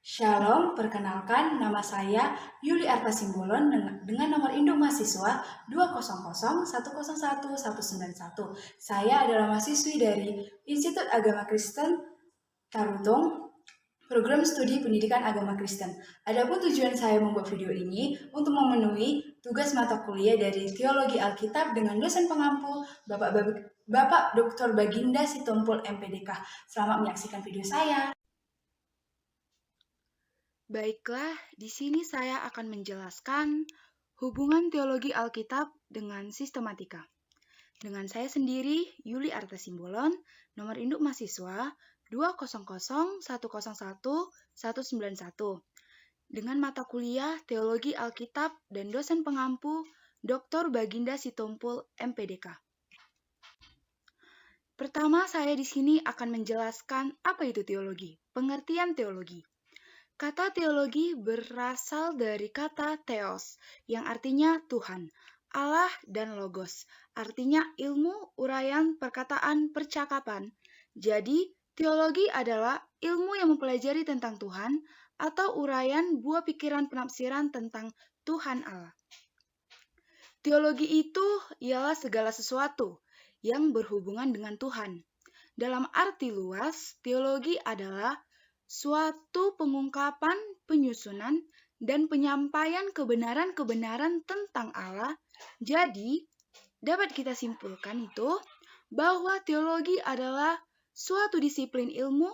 Shalom, perkenalkan nama saya Yuli Arta Simbolon dengan nomor induk mahasiswa 200101191. Saya adalah mahasiswi dari Institut Agama Kristen Tarutung, program studi pendidikan agama Kristen. Adapun tujuan saya membuat video ini untuk memenuhi tugas mata kuliah dari Teologi Alkitab dengan dosen pengampu Bapak Dr. Baginda Sitompul MPDK. Selamat menyaksikan video saya. Baiklah, di sini saya akan menjelaskan hubungan teologi Alkitab dengan sistematika. Dengan saya sendiri, Yuli Arta Simbolon, nomor induk mahasiswa 20010119191, dengan mata kuliah Teologi Alkitab dan dosen pengampu Dr. Baginda Sitompul MPDK. Pertama, saya di sini akan menjelaskan apa itu teologi, pengertian teologi. Kata teologi berasal dari kata theos, yang artinya Tuhan, Allah, dan logos, artinya ilmu, uraian, perkataan, percakapan. Jadi, teologi adalah ilmu yang mempelajari tentang Tuhan atau uraian buah pikiran penafsiran tentang Tuhan Allah. Teologi itu ialah segala sesuatu yang berhubungan dengan Tuhan. Dalam arti luas, teologi adalah suatu pengungkapan, penyusunan, dan penyampaian kebenaran-kebenaran tentang Allah. Jadi, dapat kita simpulkan itu bahwa teologi adalah suatu disiplin ilmu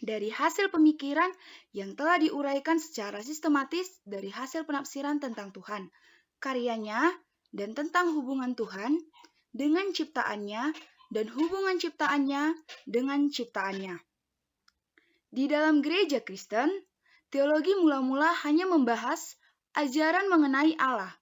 dari hasil pemikiran yang telah diuraikan secara sistematis dari hasil penafsiran tentang Tuhan, karyanya, dan tentang hubungan Tuhan dengan ciptaannya dan hubungan ciptaannya dengan ciptaannya. Di dalam gereja Kristen, teologi mula-mula hanya membahas ajaran mengenai Allah.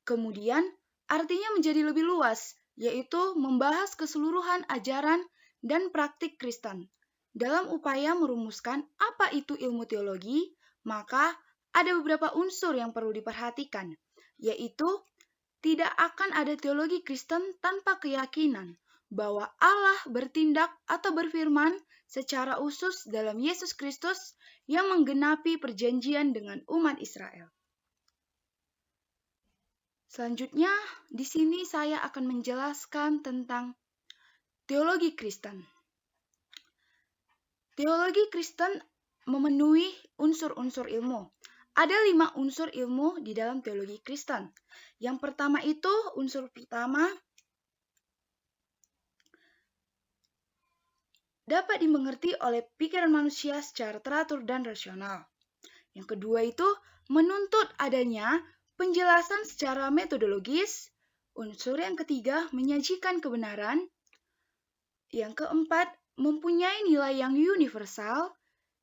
Kemudian, artinya menjadi lebih luas, yaitu membahas keseluruhan ajaran dan praktik Kristen. Dalam upaya merumuskan apa itu ilmu teologi, maka ada beberapa unsur yang perlu diperhatikan, yaitu tidak akan ada teologi Kristen tanpa keyakinan bahwa Allah bertindak atau berfirman secara usus dalam Yesus Kristus yang menggenapi perjanjian dengan umat Israel. Selanjutnya, di sini saya akan menjelaskan tentang teologi Kristen. Teologi Kristen memenuhi unsur-unsur ilmu. Ada 5 unsur ilmu di dalam teologi Kristen. Yang pertama itu, unsur pertama dapat dimengerti oleh pikiran manusia secara teratur dan rasional. Yang kedua itu menuntut adanya penjelasan secara metodologis. Unsur yang ketiga menyajikan kebenaran. Yang keempat mempunyai nilai yang universal.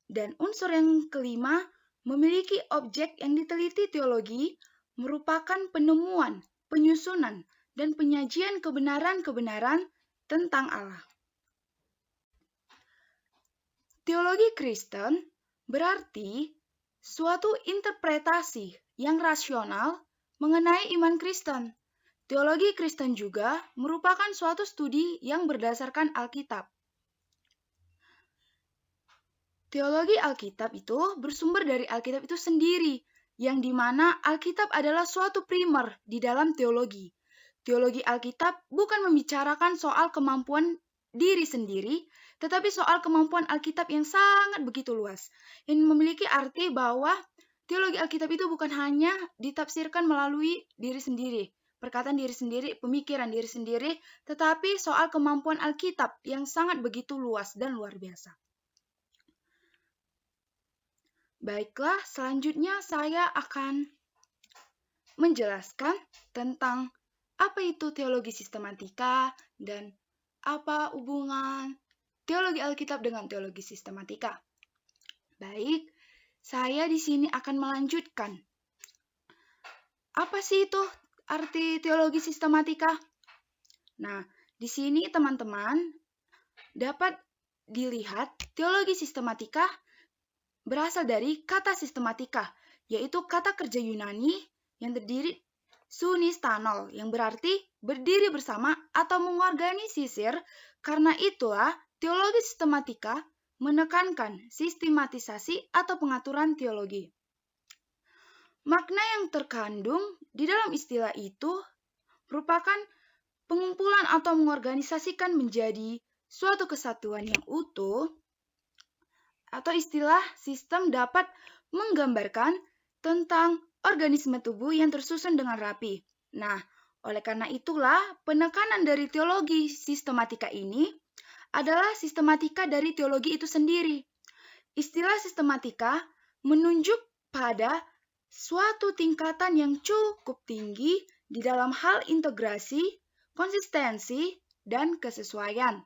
Dan unsur yang kelima memiliki objek yang diteliti teologi merupakan penemuan, penyusunan, dan penyajian kebenaran-kebenaran tentang Allah. Teologi Kristen berarti suatu interpretasi yang rasional mengenai iman Kristen. Teologi Kristen juga merupakan suatu studi yang berdasarkan Alkitab. Teologi Alkitab itu bersumber dari Alkitab itu sendiri, yang dimana Alkitab adalah suatu primer di dalam teologi. Teologi Alkitab bukan membicarakan soal kemampuan diri sendiri, tetapi soal kemampuan Alkitab yang sangat begitu luas, yang memiliki arti bahwa teologi Alkitab itu bukan hanya ditafsirkan melalui diri sendiri, perkataan diri sendiri, pemikiran diri sendiri, tetapi soal kemampuan Alkitab yang sangat begitu luas dan luar biasa. Baiklah, selanjutnya saya akan menjelaskan tentang apa itu teologi sistematika dan apa hubungan teologi Alkitab dengan teologi sistematika. Baik, saya di sini akan melanjutkan. Apa sih itu arti teologi sistematika? Nah, di sini teman-teman dapat dilihat teologi sistematika berasal dari kata sistematika, yaitu kata kerja Yunani yang terdiri sunistanol, yang berarti berdiri bersama atau mengorganisir. Karena itulah teologi sistematika menekankan sistematisasi atau pengaturan teologi. Makna yang terkandung di dalam istilah itu merupakan pengumpulan atau mengorganisasikan menjadi suatu kesatuan yang utuh, atau istilah sistem dapat menggambarkan tentang organisme tubuh yang tersusun dengan rapi. Nah, oleh karena itulah penekanan dari teologi sistematika ini adalah sistematika dari teologi itu sendiri. Istilah sistematika menunjuk pada suatu tingkatan yang cukup tinggi di dalam hal integrasi, konsistensi, dan kesesuaian.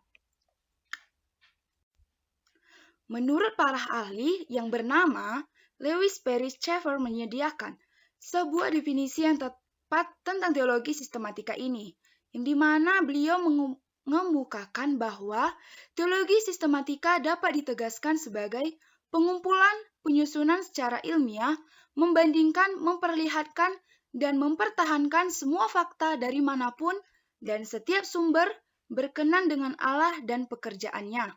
Menurut para ahli yang bernama Lewis Perry Schaeffer menyediakan sebuah definisi yang tepat tentang teologi sistematika ini, yang dimana beliau mengemukakan bahwa teologi sistematika dapat ditegaskan sebagai pengumpulan penyusunan secara ilmiah, membandingkan, memperlihatkan, dan mempertahankan semua fakta dari manapun dan setiap sumber berkenan dengan Allah dan pekerjaannya.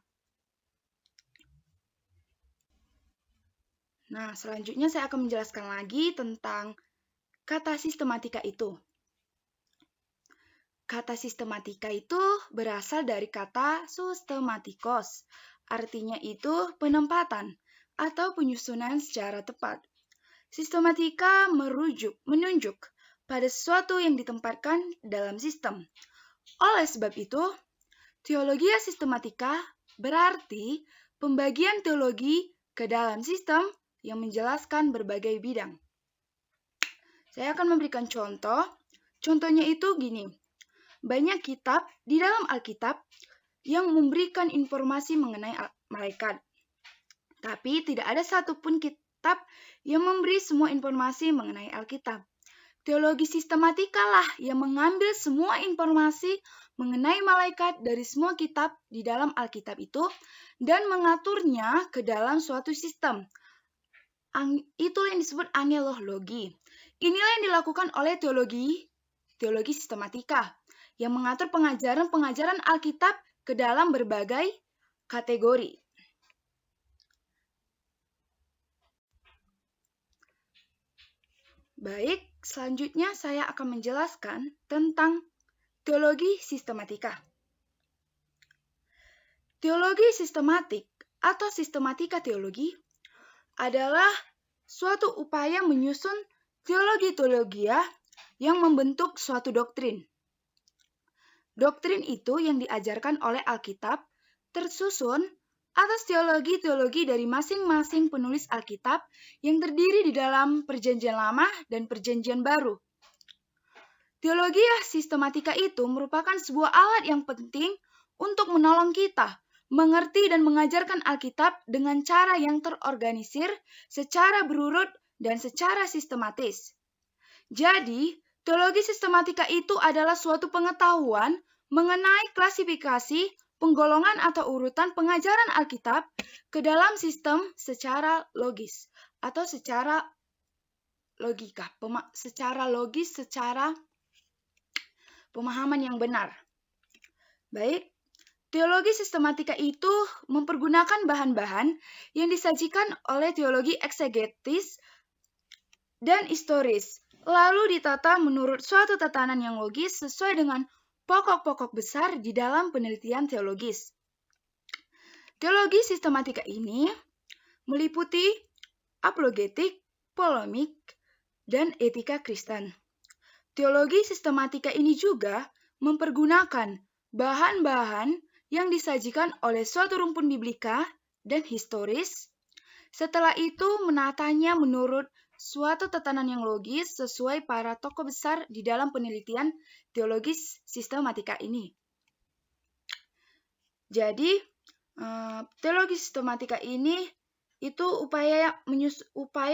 Nah, selanjutnya saya akan menjelaskan lagi tentang kata sistematika itu. Kata sistematika itu berasal dari kata systematikos, artinya itu penempatan atau penyusunan secara tepat. Sistematika menunjuk pada sesuatu yang ditempatkan dalam sistem. Oleh sebab itu, teologi sistematika berarti pembagian teologi ke dalam sistem yang menjelaskan berbagai bidang. Saya akan memberikan contoh. Contohnya itu gini. Banyak kitab di dalam Alkitab yang memberikan informasi mengenai malaikat. Tapi tidak ada satupun kitab yang memberi semua informasi mengenai Alkitab. Teologi sistematika lah yang mengambil semua informasi mengenai malaikat dari semua kitab di dalam Alkitab itu dan mengaturnya ke dalam suatu sistem. Itulah yang disebut angelologi. Inilah yang dilakukan oleh teologi sistematika yang mengatur pengajaran Alkitab ke dalam berbagai kategori. Baik, selanjutnya saya akan menjelaskan tentang teologi sistematika. Teologi sistematik atau sistematika teologi adalah suatu upaya menyusun teologi-teologia yang membentuk suatu doktrin. Doktrin itu yang diajarkan oleh Alkitab tersusun atas teologi-teologi dari masing-masing penulis Alkitab yang terdiri di dalam Perjanjian Lama dan Perjanjian Baru. Teologi sistematika itu merupakan sebuah alat yang penting untuk menolong kita mengerti dan mengajarkan Alkitab dengan cara yang terorganisir, secara berurut, dan secara sistematis. Jadi, teologi sistematika itu adalah suatu pengetahuan mengenai klasifikasi, penggolongan atau urutan pengajaran Alkitab ke dalam sistem secara logis atau secara logika, secara pemahaman yang benar. Baik, teologi sistematika itu mempergunakan bahan-bahan yang disajikan oleh teologi eksegetis dan historis, lalu ditata menurut suatu tatanan yang logis sesuai dengan pokok-pokok besar di dalam penelitian teologis. Teologi sistematika ini meliputi apologetik, polemik, dan etika Kristen. Teologi sistematika ini juga mempergunakan bahan-bahan yang disajikan oleh suatu rumpun biblika dan historis. Setelah itu menatanya menurut suatu tatanan yang logis sesuai para tokoh besar di dalam penelitian teologis sistematika ini. Jadi, teologi sistematika ini itu upaya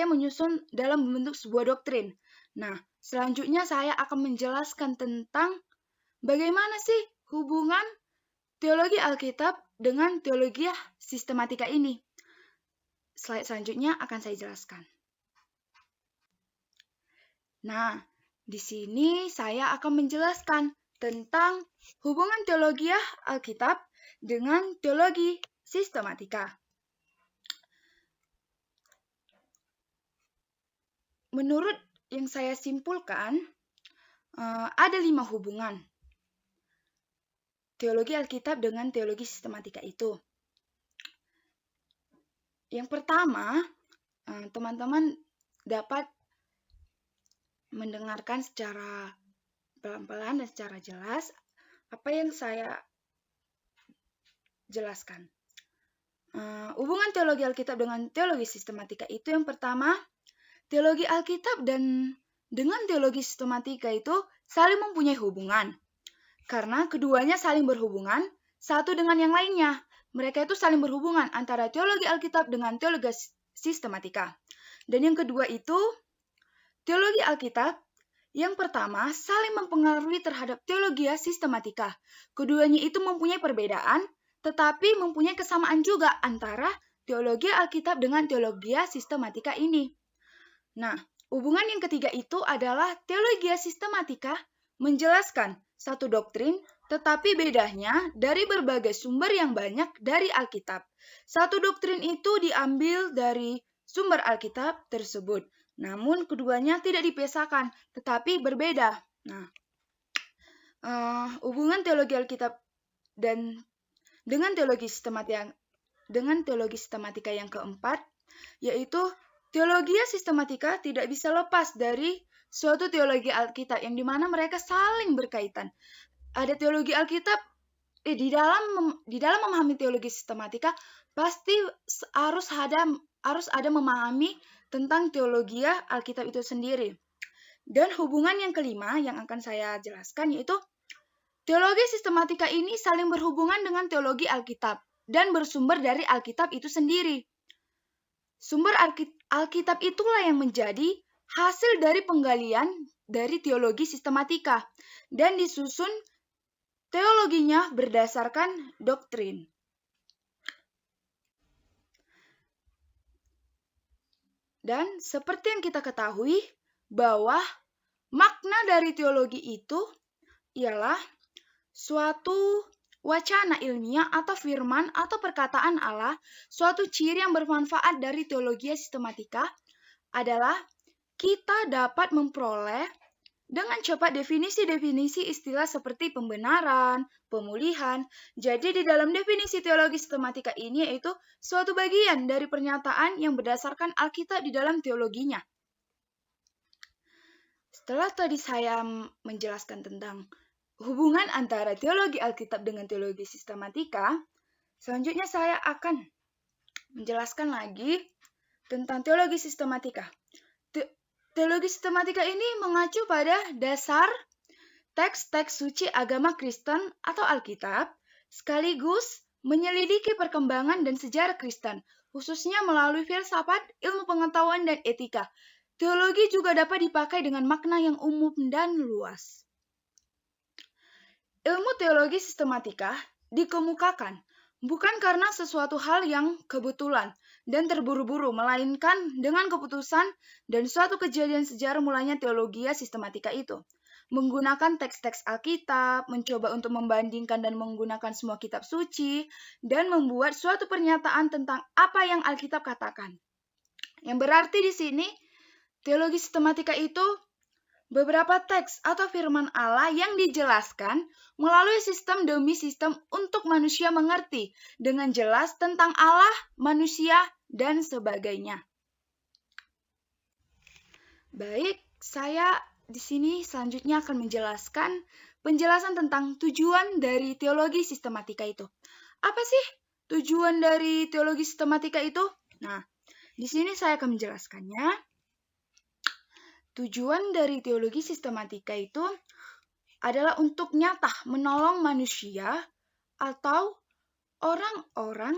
menyusun dalam membentuk sebuah doktrin. Nah, selanjutnya saya akan menjelaskan tentang bagaimana sih hubungan teologi Alkitab dengan teologi sistematika ini. Slide selanjutnya akan saya jelaskan. Nah, di sini saya akan menjelaskan tentang hubungan teologi Alkitab dengan teologi sistematika. menurut yang saya simpulkan, ada 5 hubungan teologi Alkitab dengan teologi sistematika itu. Yang pertama, teman-teman dapat mendengarkan secara pelan-pelan dan secara jelas apa yang saya jelaskan. Hubungan teologi Alkitab dengan teologi sistematika itu yang pertama, teologi Alkitab dan dengan teologi sistematika itu saling mempunyai hubungan. Karena keduanya saling berhubungan satu dengan yang lainnya. Mereka itu saling berhubungan antara teologi Alkitab dengan teologi sistematika. Dan yang kedua itu, teologi Alkitab yang pertama saling mempengaruhi terhadap teologi sistematika. Keduanya itu mempunyai perbedaan, tetapi mempunyai kesamaan juga antara teologi Alkitab dengan teologi sistematika ini. Nah, hubungan yang ketiga itu adalah teologi sistematika menjelaskan satu doktrin, tetapi bedanya dari berbagai sumber yang banyak dari Alkitab. Satu doktrin itu diambil dari sumber Alkitab tersebut, namun keduanya tidak dipisahkan, tetapi berbeda. Nah, hubungan teologi Alkitab dan dengan teologi sistematika yang keempat, yaitu teologi sistematika tidak bisa lepas dari suatu teologi Alkitab yang dimana mereka saling berkaitan. Ada teologi Alkitab di dalam memahami teologi sistematika pasti harus ada memahami tentang teologi Alkitab itu sendiri. Dan hubungan yang kelima yang akan saya jelaskan yaitu teologi sistematika ini saling berhubungan dengan teologi Alkitab dan bersumber dari Alkitab itu sendiri. Sumber Alkitab itulah yang menjadi hasil dari penggalian dari teologi sistematika dan disusun teologinya berdasarkan doktrin. Dan seperti yang kita ketahui bahwa makna dari teologi itu ialah suatu wacana ilmiah atau firman atau perkataan Allah, suatu ciri yang bermanfaat dari teologi sistematika adalah kita dapat memperoleh dengan cepat definisi-definisi istilah seperti pembenaran, pemulihan. Jadi di dalam definisi teologi sistematika ini yaitu suatu bagian dari pernyataan yang berdasarkan Alkitab di dalam teologinya. Setelah tadi saya menjelaskan tentang hubungan antara teologi Alkitab dengan teologi sistematika, selanjutnya saya akan menjelaskan lagi tentang teologi sistematika. Teologi sistematika ini mengacu pada dasar teks-teks suci agama Kristen atau Alkitab, sekaligus menyelidiki perkembangan dan sejarah Kristen, khususnya melalui filsafat, ilmu pengetahuan, dan etika. Teologi juga dapat dipakai dengan makna yang umum dan luas. Ilmu teologi sistematika dikemukakan bukan karena sesuatu hal yang kebetulan dan terburu-buru, melainkan dengan keputusan dan suatu kejadian sejarah mulanya teologi sistematika itu. Menggunakan teks-teks Alkitab, mencoba untuk membandingkan dan menggunakan semua kitab suci, dan membuat suatu pernyataan tentang apa yang Alkitab katakan. Yang berarti di sini, teologi sistematika itu beberapa teks atau firman Allah yang dijelaskan melalui sistem demi sistem untuk manusia mengerti dengan jelas tentang Allah, manusia, dan sebagainya. Baik, saya di sini selanjutnya akan menjelaskan penjelasan tentang tujuan dari teologi sistematika itu. Apa sih tujuan dari teologi sistematika itu? Nah, di sini saya akan menjelaskannya. Tujuan dari teologi sistematika itu adalah untuk nyata menolong manusia atau orang-orang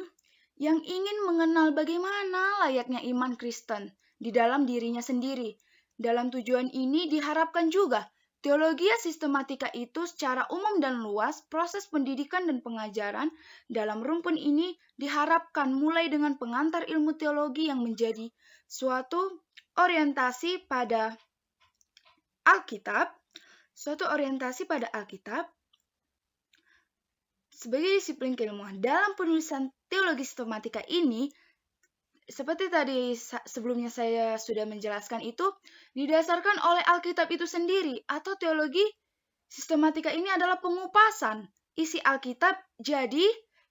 yang ingin mengenal bagaimana layaknya iman Kristen di dalam dirinya sendiri. Dalam tujuan ini diharapkan juga teologi sistematika itu secara umum dan luas, proses pendidikan dan pengajaran dalam rumpun ini diharapkan mulai dengan pengantar ilmu teologi yang menjadi suatu orientasi pada Alkitab, sebagai disiplin keilmuan. Dalam penulisan teologi sistematika ini, seperti tadi sebelumnya saya sudah menjelaskan itu, didasarkan oleh Alkitab itu sendiri atau teologi sistematika ini adalah pengupasan isi Alkitab. Jadi,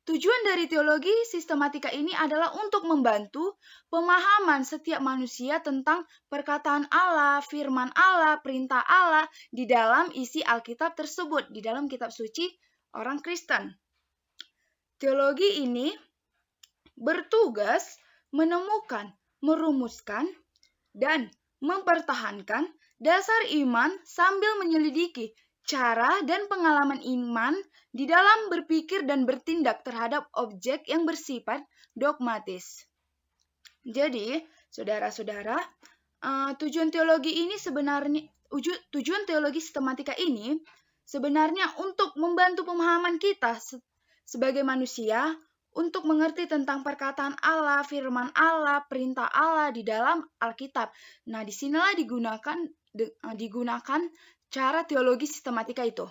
tujuan dari teologi sistematika ini adalah untuk membantu pemahaman setiap manusia tentang perkataan Allah, firman Allah, perintah Allah di dalam isi Alkitab tersebut, di dalam kitab suci orang Kristen. Teologi ini bertugas menemukan, merumuskan, dan mempertahankan dasar iman sambil menyelidiki cara dan pengalaman iman di dalam berpikir dan bertindak terhadap objek yang bersifat dogmatis. Jadi, saudara-saudara, tujuan teologi sistematika ini sebenarnya untuk membantu pemahaman kita sebagai manusia untuk mengerti tentang perkataan Allah, firman Allah, perintah Allah di dalam Alkitab. Nah, disinilah digunakan cara teologi sistematika itu.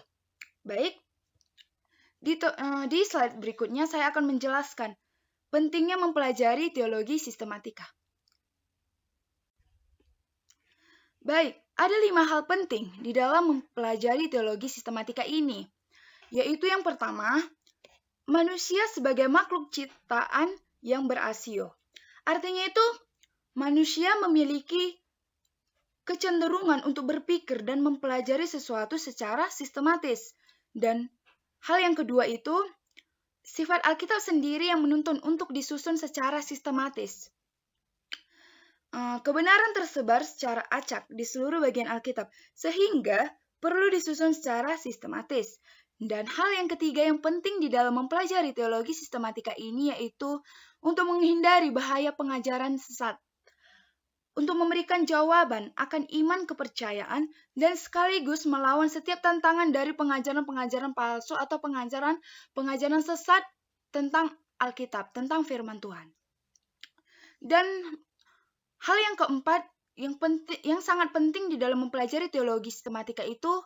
Baik, di slide berikutnya saya akan menjelaskan pentingnya mempelajari teologi sistematika. Baik, ada 5 hal penting di dalam mempelajari teologi sistematika ini, yaitu yang pertama, manusia sebagai makhluk ciptaan yang berasio. Artinya itu, manusia memiliki kecenderungan untuk berpikir dan mempelajari sesuatu secara sistematis. Dan hal yang kedua itu, sifat Alkitab sendiri yang menuntun untuk disusun secara sistematis. Kebenaran tersebar secara acak di seluruh bagian Alkitab, sehingga perlu disusun secara sistematis. Dan hal yang ketiga yang penting di dalam mempelajari teologi sistematika ini yaitu untuk menghindari bahaya pengajaran sesat, untuk memberikan jawaban akan iman kepercayaan, dan sekaligus melawan setiap tantangan dari pengajaran-pengajaran palsu atau pengajaran sesat tentang Alkitab, tentang firman Tuhan. Dan hal yang keempat, yang sangat penting di dalam mempelajari teologi sistematika itu,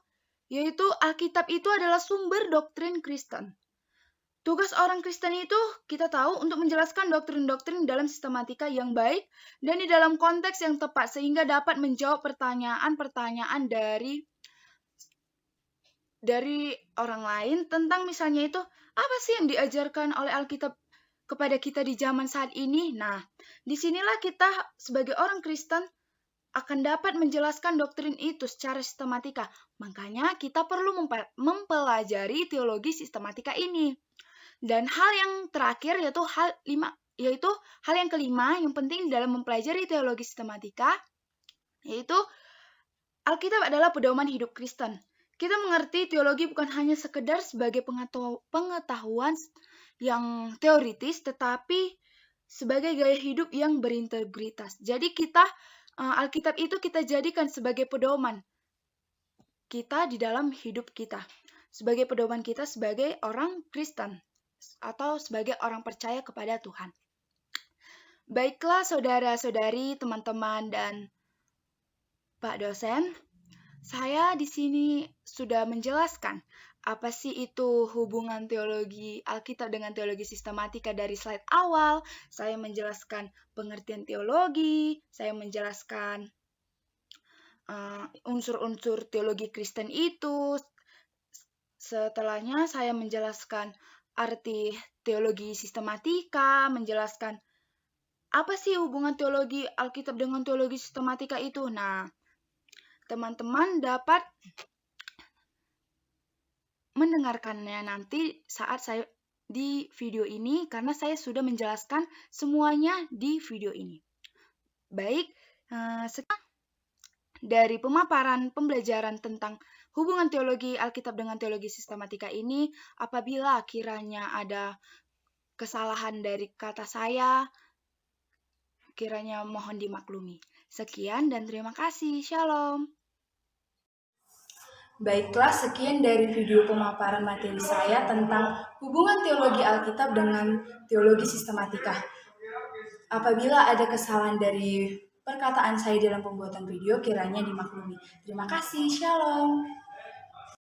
yaitu Alkitab itu adalah sumber doktrin Kristen. Tugas orang Kristen itu kita tahu untuk menjelaskan doktrin-doktrin dalam sistematika yang baik dan di dalam konteks yang tepat sehingga dapat menjawab pertanyaan-pertanyaan dari orang lain tentang misalnya itu apa sih yang diajarkan oleh Alkitab kepada kita di zaman saat ini. Nah, disinilah kita sebagai orang Kristen akan dapat menjelaskan doktrin itu secara sistematika. Makanya kita perlu mempelajari teologi sistematika ini. Dan hal yang terakhir yaitu hal yang kelima yang penting dalam mempelajari teologi sistematika, yaitu Alkitab adalah pedoman hidup Kristen. Kita mengerti teologi bukan hanya sekedar sebagai pengetahuan yang teoritis, tetapi sebagai gaya hidup yang berintegritas. Jadi Alkitab itu kita jadikan sebagai pedoman kita di dalam hidup kita, sebagai pedoman kita sebagai orang Kristen atau sebagai orang percaya kepada Tuhan. Baiklah saudara-saudari, teman-teman, dan Pak dosen, saya di sini sudah menjelaskan apa sih itu hubungan teologi Alkitab dengan teologi sistematika dari slide awal. Saya menjelaskan pengertian teologi, saya menjelaskan unsur-unsur teologi Kristen itu. Setelahnya saya menjelaskan arti teologi sistematika, menjelaskan apa sih hubungan teologi Alkitab dengan teologi sistematika itu. Nah, teman-teman dapat mendengarkannya nanti saat saya di video ini karena saya sudah menjelaskan semuanya di video ini. Baik, sekarang dari pemaparan pembelajaran tentang hubungan teologi Alkitab dengan teologi sistematika ini, apabila kiranya ada kesalahan dari kata saya, kiranya mohon dimaklumi. Sekian dan terima kasih. Shalom. Baiklah, sekian dari video pemaparan materi saya tentang hubungan teologi Alkitab dengan teologi sistematika. Apabila ada kesalahan dari perkataan saya dalam pembuatan video, kiranya dimaklumi. Terima kasih, shalom.